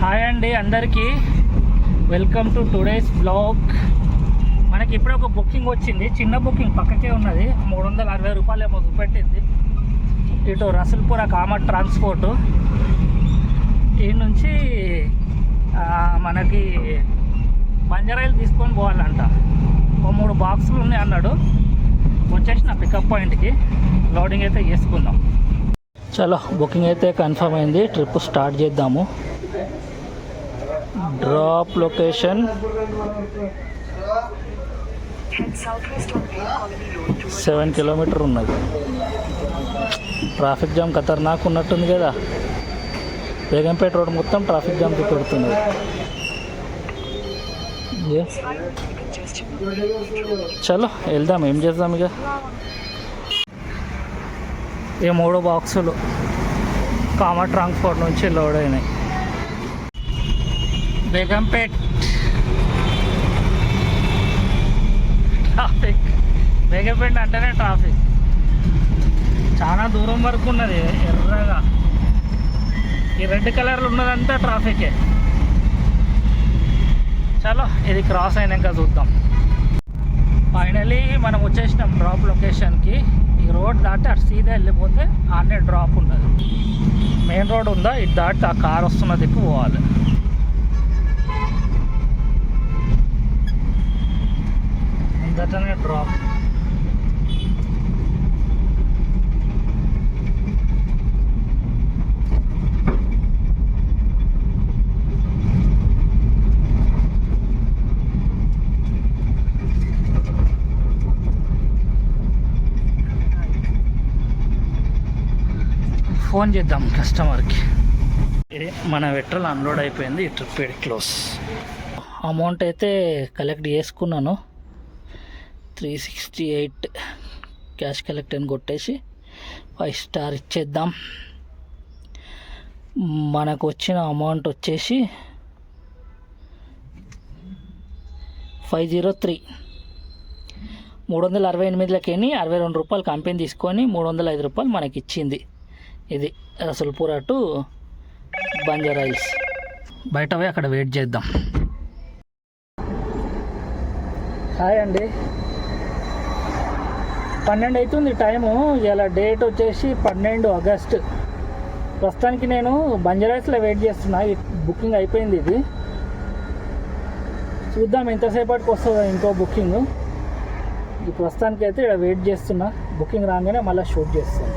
Hi అండి అందరికీ, welcome to today's blog. మనకి ఇప్పుడే ఒక బుకింగ్ వచ్చింది, చిన్న బుకింగ్ పక్కకే ఉన్నది. 360 రూపాయలు ఏమో చూపెట్టింది. ఇటు రసల్పుర కామత్ ట్రాన్స్పోర్టు ఈ నుంచి మనకి బంజారాయిలు తీసుకొని పోవాలంట. ఒక 3 బాక్సులు ఉన్నాయి అన్నాడు. వచ్చేసిన పికప్ పాయింట్కి లోడింగ్ అయితే చేసుకుందాం. చలో, బుకింగ్ అయితే కన్ఫర్మ్ అయింది. ట్రిప్ స్టార్ట్ చేద్దాము. డ్రాప్ లొకేషన్ 7 కిలోమీటర్ ఉన్నది. ట్రాఫిక్ జామ్ ఖతర్నాక్ ఉన్నట్టుంది కదా. బేగంపేట రోడ్ మొత్తం ట్రాఫిక్ జామ్ పెడుతున్నది. చలో వెళ్దాం, ఏం చేద్దాం ఇక. ఈ 3 బాక్సులు కామత్ ట్రాన్స్పోర్ట్ నుంచి లోడ్ అయినాయి. బేగంపేట్ ట్రాఫిక్, బేగంపేట అంటేనే ట్రాఫిక్. చాలా దూరం వరకు ఉన్నది ఎర్రగా. ఈ రెడ్ కలర్లో ఉన్నదంతా ట్రాఫికే. చలో, ఇది క్రాస్ అయినాక చూద్దాం. ఫైనలీ మనం వచ్చేసినాం డ్రాప్ లొకేషన్కి. ఈ రోడ్ దాటి అటు సీదా వెళ్ళిపోతే ఆనే డ్రాప్ ఉన్నది. మెయిన్ రోడ్ ఉందా, ఇటు దాటి ఆ కార్ వస్తున్న దిక్కు పోవాలి. ముందటనే డ్రాప్. ఫోన్ చేద్దాం కస్టమర్కి. మన పెట్రోల్ అన్లోడ్ అయిపోయింది. ఈ ట్రిప్ క్లోజ్. అమౌంట్ అయితే కలెక్ట్ చేసుకున్నాను. 368 క్యాష్ కలెక్ట్ అని కొట్టేసి 5 స్టార్ ఇచ్చేద్దాం. మనకు వచ్చిన అమౌంట్ వచ్చేసి 503. 368లకేని 62 రూపాయలు కంపెనీ తీసుకొని 305 రూపాయలు మనకి ఇచ్చింది. ఇది రసల్పుర టు బంజారాయిల్స్. బయట పోయి అక్కడ వెయిట్ చేద్దాం. హాయ్ అండి, 12 అవుతుంది టైము. ఇలా డేట్ వచ్చేసి 12 ఆగస్టు. ప్రస్తుతానికి నేను బంజారాయిల్స్లో వెయిట్ చేస్తున్నా. బుకింగ్ అయిపోయింది. ఇది చూద్దాం ఎంతసేపటికి వస్తుందో ఇంకో బుకింగ్. ఈ ప్రస్తుతానికి అయితే ఇక్కడ వెయిట్ చేస్తున్నా. బుకింగ్ రాగానే మళ్ళీ షూట్ చేస్తాను.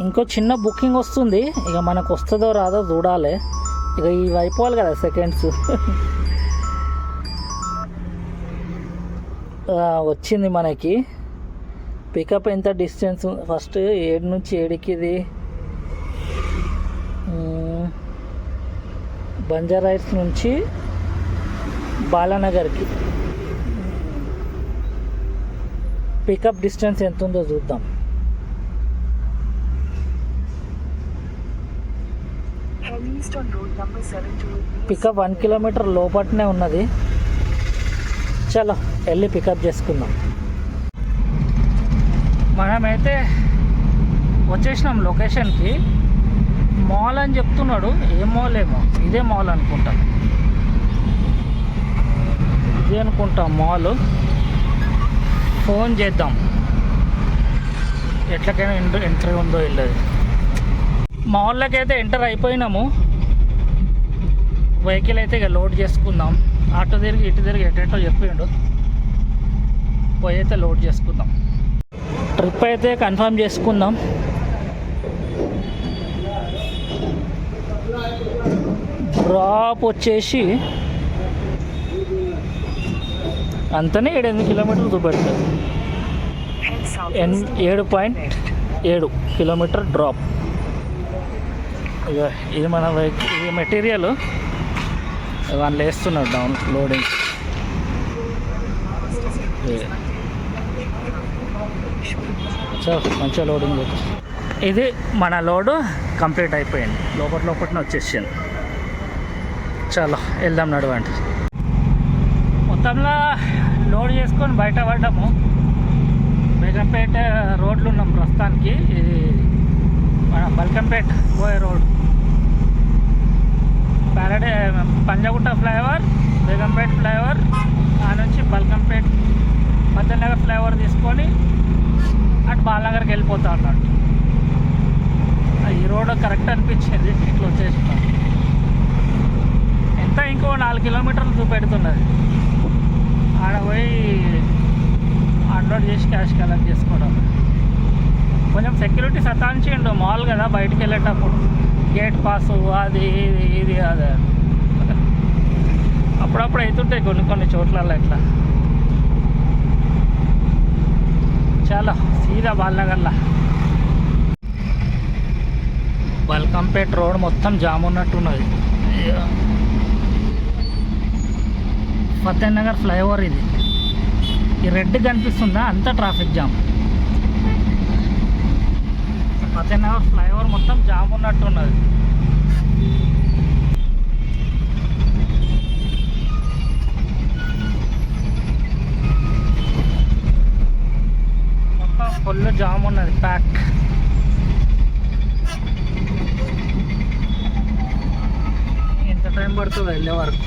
ఇంకో చిన్న బుకింగ్ వస్తుంది, ఇక మనకు వస్తుందో రాదో చూడాలి. ఇక ఇవి అయిపోవాలి కదా సెకండ్స్. వచ్చింది మనకి. పికప్ ఎంత డిస్టెన్స్, ఫస్ట్ 7 నుంచి 7కి ఇది బంజారాయిల్స్ నుంచి బాలానగర్కి. పికప్ డిస్టెన్స్ ఎంత ఉందో చూద్దాం. పికప్ 1 కిలోమీటర్ లోపట్నే ఉన్నది. చలో వెళ్ళి పికప్ చేసుకుందాం. మనమైతే వచ్చేసినాం లొకేషన్కి. మాల్ అని చెప్తున్నాడు. ఏ మాల్ ఏమో, ఇదే మాల్ అనుకుంటా. ఇదే అనుకుంటా మాల్. ఫోన్ చేద్దాం, ఎట్లకైనా ఎంట్రీ ఉందో వెళ్ళదు. మాల్లోకి అయితే ఎంటర్ అయిపోయినాము. వెహికల్ అయితే ఇక లోడ్ చేసుకుందాం. అటు తిరిగి ఇటు తిరిగి ఎటేటో చెప్పిండు. పోయి అయితే లోడ్ చేసుకుందాం. ట్రిప్ అయితే కన్ఫర్మ్ చేసుకుందాం. డ్రాప్ వచ్చేసి అంతనే 7 కిలోమీటర్లు చూపెడుతుంది. 7.7 కిలోమీటర్ డ్రాప్. ఇక ఇది మన వెహికల్, ఇది మెటీరియల్ వాళ్ళు వేస్తున్నారు డౌన్ లోడింగ్. మంచిగా లోడింగ్. ఇది మన లోడు కంప్లీట్ అయిపోయింది. లోపలనే వచ్చేసింది. చలో వెళ్దాం, నడవండి. మొత్తంలో లోడ్ చేసుకొని బయట పడ్డాము. బేగంపేట రోడ్లు ఉన్నాం ప్రస్తుతానికి. ఇది మన బల్కంపేట్ పోయే road. Panjagutta flyover, Begumpet flyover, ఆ నుంచి బల్కంపేట్ మధ్యనగర్ ఫ్లైఓవర్ తీసుకొని అటు బాలనగర్కి వెళ్ళిపోతా అన్నట్టు. ఈ రోడ్ కరెక్ట్ అనిపించింది, ఇట్లా వచ్చేసినాం. ఎంత ఇంకో 4 కిలోమీటర్లు చూపెడుతున్నది. ఆడ పోయి అన్లోడ్ చేసి క్యాష్ కలెక్ట్ చేసుకోవడం. కొంచెం సెక్యూరిటీ సతాయించిండు, మాల్ కదా, బయటికి వెళ్ళేటప్పుడు గేట్ పాస్ అది ఇది అదే అప్పుడప్పుడు అవుతుంటాయి కొన్ని చోట్లలో ఇట్లా. చాలా సీదా బాలనగర్లా. బల్కంపేట్ రోడ్ మొత్తం జామ్ ఉన్నట్టున్నది. ఫతేహ్ నగర్ ఫ్లైఓవర్ ఇది. ఈ రెడ్ కనిపిస్తుందా, అంతా traffic jam. Fateh Nagar flyover మొత్తం జామ్ ఉన్నట్టున్నది. మొత్తం ఫుల్ జామ్ ఉన్నది, ప్యాక్. ఎంత టైం పడుతుంది వెళ్ళే వరకు?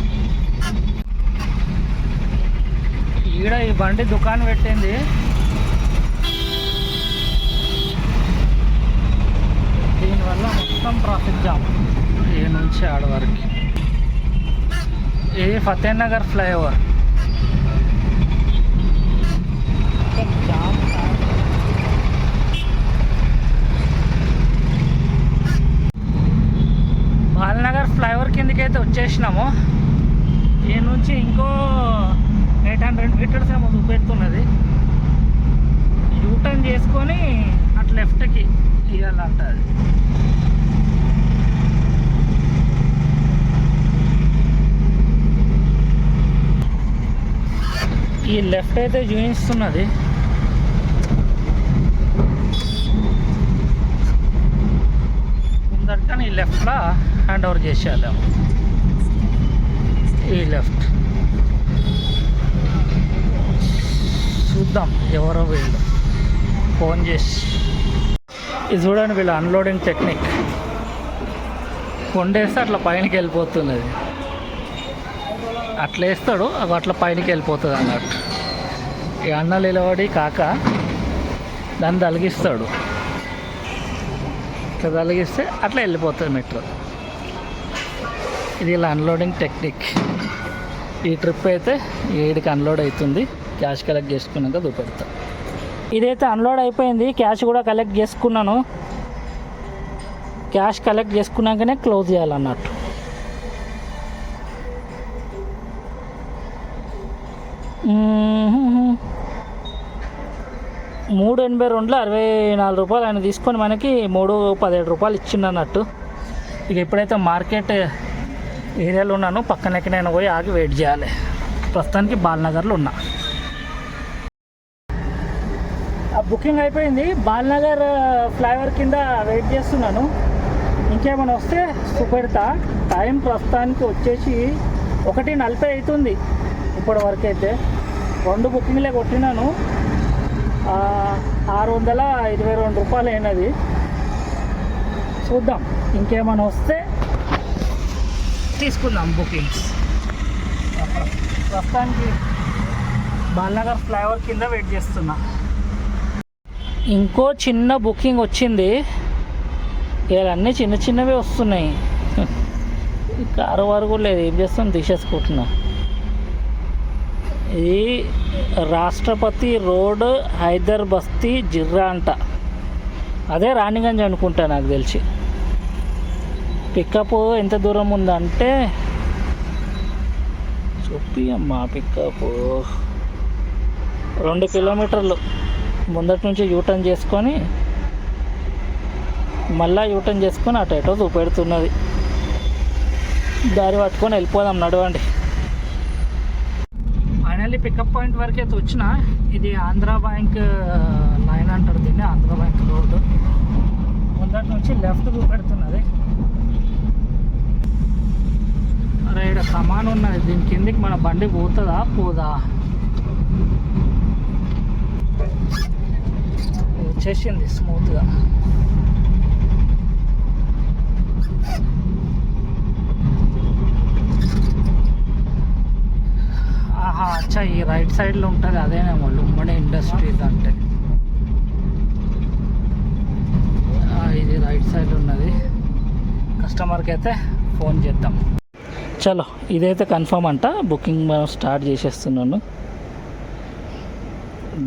ఈడ ఈ బండి దుకాణం పెట్టింది. దీనివల్ల మొత్తం ట్రాఫిక్ జామ్ ఈ నుంచి ఆడ వరకు. ఇది Fateh Nagar flyover jam. Balanagar flyover కిందకైతే వచ్చేసినాము. ఈ నుంచి ఇంకో 800 మీటర్స్ ఏమో చూపెడుతున్నది. యూటర్న్ చేసుకొని అటు లెఫ్ట్కి ఇవ్వాలంట. అది ఈ లెఫ్ట్ అయితే చూపిస్తున్నది. ముందరకని ఈ లెఫ్ట్లో హ్యాండ్ ఓవర్ చేసేయాలి. ఈ లెఫ్ట్ చూద్దాం ఎవరో వీళ్ళు ఫోన్ చేసి. ఇది చూడండి వీళ్ళు అన్లోడింగ్ టెక్నిక్. కొండేస్తే అట్లా పైనకి వెళ్ళిపోతున్నది, అట్లా వేస్తాడు, అవి అట్లా పైనకి వెళ్ళిపోతుంది అన్నట్టు. ఈ అన్న నిలబడి కాక దాన్ని తలిగిస్తాడు, ఇట్లా తలిగిస్తే అట్లా వెళ్ళిపోతుంది మెట్రో. ఇది ఇలా అన్లోడింగ్ టెక్నిక్. ఈ ట్రిప్ అయితే 7కి అన్లోడ్ అవుతుంది. క్యాష్ కలెక్ట్ చేసుకున్నాక చూపెడతా. ఇదైతే అన్లోడ్ అయిపోయింది, క్యాష్ కూడా కలెక్ట్ చేసుకున్నాను. క్యాష్ కలెక్ట్ చేసుకున్నాకనే క్లోజ్ చేయాలన్నట్టు. $3.82 $64 ఆయన తీసుకొని మనకి $3.17 ఇచ్చిండన్నట్టు. ఇక ఎప్పుడైతే మార్కెట్ ఏరియాలో ఉన్నాను, పక్కనకి నేను పోయి ఆగి వెయిట్ చేయాలి. ప్రస్తుతానికి బాలనగర్లో ఉన్నా. ఆ బుకింగ్ అయిపోయింది. బాలనగర్ ఫ్లైఓవర్ కింద వెయిట్ చేస్తున్నాను. ఇంకేమైనా వస్తే చూపెడతా. టైం ప్రస్తుతానికి వచ్చేసి 1:40 అవుతుంది ఇప్పటి వరకు అయితే. 2 బుకింగ్లే కొట్టినాను. $622 అయినది. చూద్దాం ఇంకేమైనా వస్తే తీసుకుందాం బుకింగ్స్. ప్రస్తుతానికి బాలనగర్ ఫ్లైఓవర్ కింద వెయిట్ చేస్తున్నా. ఇంకో చిన్న బుకింగ్ వచ్చింది. ఇవన్నీ చిన్న చిన్నవి వస్తున్నాయి. కారు వరకు లేదు, ఏం చేస్తాం, తీసేసుకుంటున్నా. ఇది రాష్ట్రపతి రోడ్, హైదర్ బస్తీ, జిర్రా అంట. అదే రాణిగంజ్ అనుకుంటా నాకు తెలిసి. పికప్ ఎంత దూరం ఉందంటే చూపి అమ్మా, పికప్ 2 కిలోమీటర్లు. ముందటి నుంచి యూటర్న్ చేసుకొని మళ్ళీ యూటర్న్ చేసుకొని అటు ఎటో చూపెడుతున్నది. దారి పట్టుకొని వెళ్ళిపోదాం, నడవండి. ఫైనల్లీ పికప్ పాయింట్ వరకు అయితే వచ్చిన. ఇది ఆంధ్రా బ్యాంక్ లైన్ అంటారు దీన్ని, ఆంధ్రా బ్యాంక్ రోడ్డు. ముందటి నుంచి లెఫ్ట్ చూపెడుతున్నది. అరే ఇక్కడ కమాన్ ఉన్నది, దీని కిందికి మన బండి పోతుందా పోదా? వచ్చేసింది స్మూత్గా. ఈ రైట్ సైడ్లో ఉంటుంది అదేనేమో లుంబిని ఇండస్ట్రీస్ అంటే. ఇది రైట్ సైడ్ ఉన్నది. కస్టమర్కి అయితే ఫోన్ చేద్దాం. చలో ఇదైతే కన్ఫర్మ్ అంట. బుకింగ్ మనం స్టార్ట్ చేసేస్తున్నాను.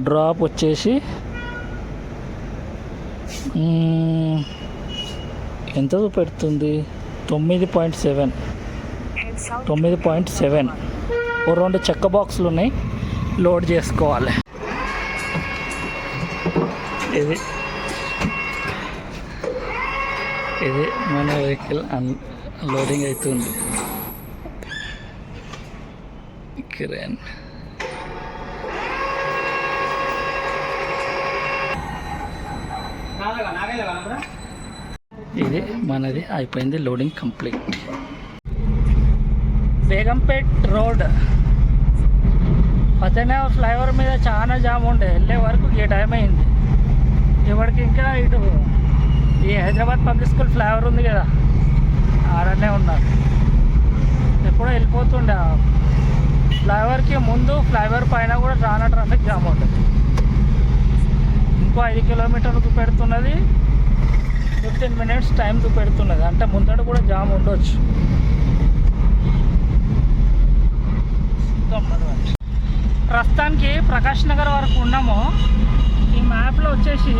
డ్రాప్ వచ్చేసి ఎంత చూపెడుతుంది? 9.7 ఓ 2 చెక్క బాక్సులు ఉన్నాయి, లోడ్ చేసుకోవాలి. ఇది మన వెహికల్ లోడింగ్ అవుతుంది. కిరణ్ ఇది మనది అయిపోయింది. Loading complete. బేగంపేట్ రోడ్ పచ్చనే ఫ్లైఓవర్ మీద చాలా జామ్ ఉండే, వెళ్ళే వరకు ఈ టైం అయింది. ఇప్పటికి ఇంకా ఇటు ఈ హైదరాబాద్ పబ్లిక్ స్కూల్ ఫ్లైఓవర్ ఉంది కదా, ఆడనే ఉన్నారు. ఎప్పుడో వెళ్ళిపోతుండే. ఫ్లైఓవర్కి ముందు ఫ్లైఓవర్ పైన కూడా చాలా ట్రాఫిక్ జామ్ ఉంటుంది. ఇంకో 5 కిలోమీటర్లు చూపెడుతున్నది, 15 మినిట్స్ టైం చూపెడుతున్నది. అంటే ముందట కూడా జామ్ ఉండొచ్చు. ప్రస్తుతానికి ప్రకాష్ నగర్ వరకు ఉన్నాము. ఈ మ్యాప్లో వచ్చేసి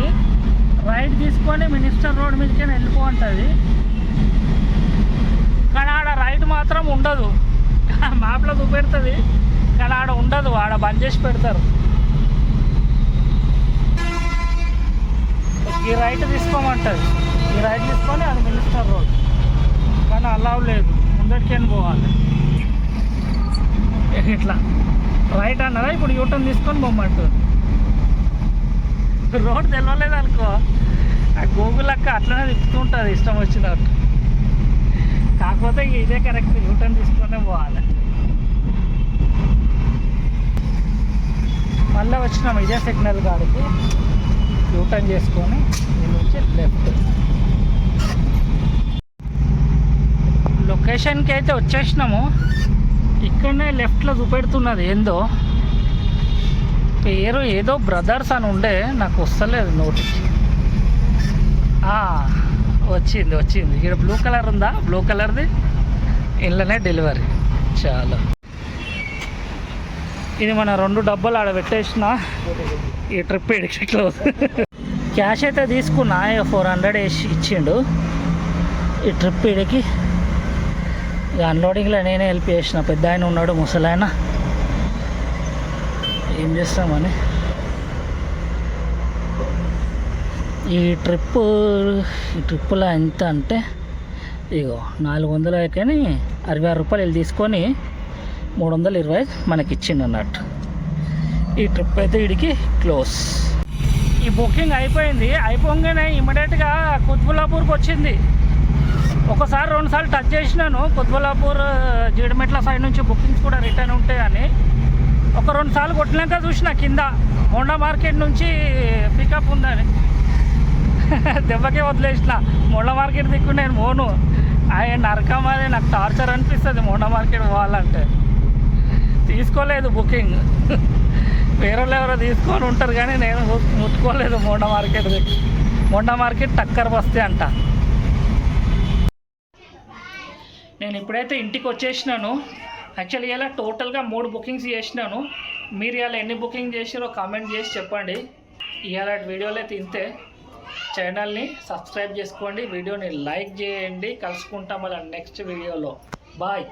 రైట్ తీసుకొని మినిస్టర్ రోడ్ మీదకి వెళ్ళిపో ఉంటుంది. కానీ ఆడ రైట్ మాత్రం ఉండదు. మ్యాప్లో చూపెడుతుంది కానీ ఆడ ఉండదు, ఆడ బంద్ చేసి పెడతారు. ఈ రైట్ తీసుకోమంటుంది. ఈ రైట్ తీసుకొని అది మినిస్టర్ రోడ్, కానీ అలా లేదు, ముందటికేని పోవాలి. ఇట్లా రైట్ అన్నదా ఇప్పుడు యూటర్న్ తీసుకొని పోమంటుంది. రోడ్ తెలవలేదు అనుకో, ఆ గూగుల్ అక్క అట్లనే తిప్పుతుంటుంది ఇష్టం వచ్చినట్టు. కాకపోతే ఇదే కరెక్ట్, యూటర్న్ తీసుకొనే పోవాలి. మళ్ళీ వచ్చినాము ఇదే సిగ్నల్ కాడికి, యూటర్న్ చేసుకొని దీని నుంచి లెఫ్ట్. లొకేషన్కి అయితే వచ్చేసినాము. ఇక్కడనే లెఫ్ట్లో చూపెడుతున్నది ఏందో పేరు, ఏదో బ్రదర్స్ అని ఉండే, నాకు వస్తలేదు నోటికి. వచ్చింది ఇక్కడ బ్లూ కలర్ ఉందా, బ్లూ కలర్ది ఇంట్లోనే డెలివరీ. చాలా ఇది మన 2 డబ్బాలు ఆడ పెట్టేసిన. ఈ ట్రిప్ ఇడికి క్లోజ్. క్యాష్ అయితే తీసుకున్నా, 400 వేసి ఇచ్చిండు. ఈ ట్రిప్ ఇడికి అన్లోడింగ్లో నేనే హెల్ప్ చేసిన. పెద్ద ఆయన ఉన్నాడు, ముసలాయన, ఏం చేస్తామని. ఈ ట్రిప్పులో ఎంత అంటే ఇగో 400 కానీ 66 రూపాయలు వెళ్ళి తీసుకొని 320 మనకి ఇచ్చిండు అన్నట్టు. ఈ ట్రిప్ అయితే వీడికి క్లోజ్. ఈ బుకింగ్ అయిపోయింది. అయిపోగానే ఇమ్మీడియట్గా కుత్బుల్లాపూర్కి వచ్చింది. ఒకసారి 2 సార్లు టచ్ చేసినాను. కుత్బుల్లాపూర్ జీడిమెట్ల సైడ్ నుంచి బుకింగ్స్ కూడా రిటర్న్ ఉంటాయని. ఒక 2 సార్లు కొట్టినాక చూసిన కింద హోండా మార్కెట్ నుంచి పికప్ ఉందని. దెబ్బకే వదిలేసిన. హోండా మార్కెట్ దిక్కు నేను పోను, ఆయన నరకం. అది నాకు టార్చర్ అనిపిస్తుంది హోండా మార్కెట్ పోవాలంటే. తీసుకోలేదు బుకింగ్, వేరే ఎవరో తీసుకొని ఉంటారు కానీ నేను ముట్టుకోలేదు హోండా మార్కెట్ దగ్గర. హోండా మార్కెట్ టక్కర్ బస్తే అంట. నేను ఇప్పుడైతే ఇంటికి వచ్చేసినాను. యాక్చువల్లీ ఇలా టోటల్గా 3 బుకింగ్స్ చేసినాను. మీరు ఇలా ఎన్ని బుకింగ్ చేసారో కామెంట్ చేసి చెప్పండి. ఇవాళ వీడియోలో తింటే ఛానల్ని సబ్స్క్రైబ్ చేసుకోండి, వీడియోని లైక్ చేయండి. కలుసుకుంటాం మళ్ళీ నెక్స్ట్ వీడియోలో. బాయ్.